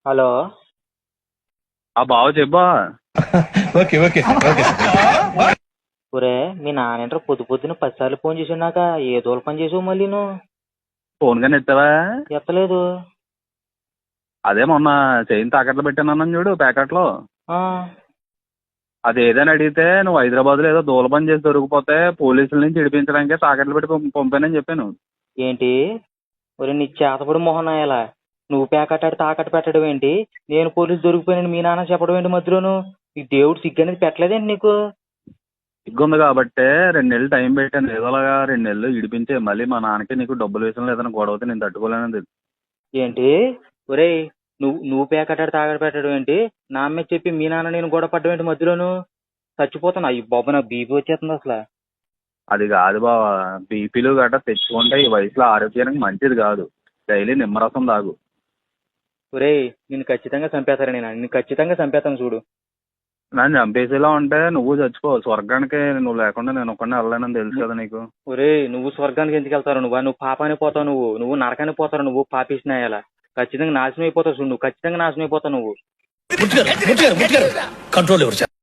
Hello. ఆ బావ చెప్పా. Okay okay okay. ఒరే మీ నాన్న పొద్దున 10 సార్లు ఫోన్ చేసాడు నాక. ఏ దూల పని చేసావు మళ్ళీ నువ్వు? ఫోన్ కానీ ఎత్తావా? ఎత్తలేదు. అదే మొన్న చైన్ తాకట్లు పెట్టాను చూడు ప్యాకెట్లో. ఆ, అది ఏదైనా అడిగితే నువ్వు హైదరాబాద్లో ఏదో దూల పని చేసి దొరికిపోతే పోలీసుల నుంచి ఇడిపించడానికి తాకట్లు పెట్టి పంపానని చెప్పాను. ఏంటి? ఒరే నీ చేతపడి మొహం నాయాలా? నువ్వు పేకట్టాడు తాకట్టు పెట్టడం ఏంటి? నేను పోలీసు దొరికిపోయాను మీ నాన్న చెప్పడం ఏంటి మధ్యలోను? ఈ దేవుడు సిగ్గు అనేది పెట్టలేదేంటి నీకు? సిగ్గుంది కాబట్టే 2 నెలలు టైం పెట్టాను. ఏదోలాగా 2 నెలలు ఇడిపించే మళ్ళీ మా నాన్నకి నీకు డబ్బుల విషయంలో ఏదైనా గొడవ అవుతే నేను తట్టుకోలేనని తెలుసు. ఏంటి? ఒరే నువ్వు పేకట్టాడు తాకట్టు పెట్టడం ఏంటి? నా అమ్మే చెప్పి మీ నాన్న నేను గొడవ పడ్డం ఏంటి మధ్యలోను? చచ్చిపోతాను. అయ్యి బాబు నాకు బీపీ వచ్చేస్తుంది అసలు. అది కాదు బావా, బీపీలు గట్రా తెచ్చుకుంటే ఈ వయసులో ఆరోగ్యానికి మంచిది కాదు. డైలీ నిమ్మరసం తాగు. ఒరే నిన్ను ఖచ్చితంగా చంపేస్తారా? నిన్ను ఖచ్చితంగా చంపేస్తాను చూడు. నన్ను చంపేసేలా ఉంటే నువ్వు చచ్చిపో. స్వర్గానికి నువ్వు లేకుండా నేను ఒక్కడినే వెళ్ళలేనని తెలుసు కదా నీకు. ఒరే నువ్వు స్వర్గానికి ఎందుకు వెళ్తావు? నువ్వు పాపానికి పోతావు. నువ్వు నరకానికి పోతావు. నువ్వు పాపిస్తున్నాయాల ఖచ్చితంగా నాశనం అయిపోతావు చూడు. నువ్వు ఖచ్చితంగా నాశనం అయిపోతావు నువ్వు. కంట్రోల్ ఎవరు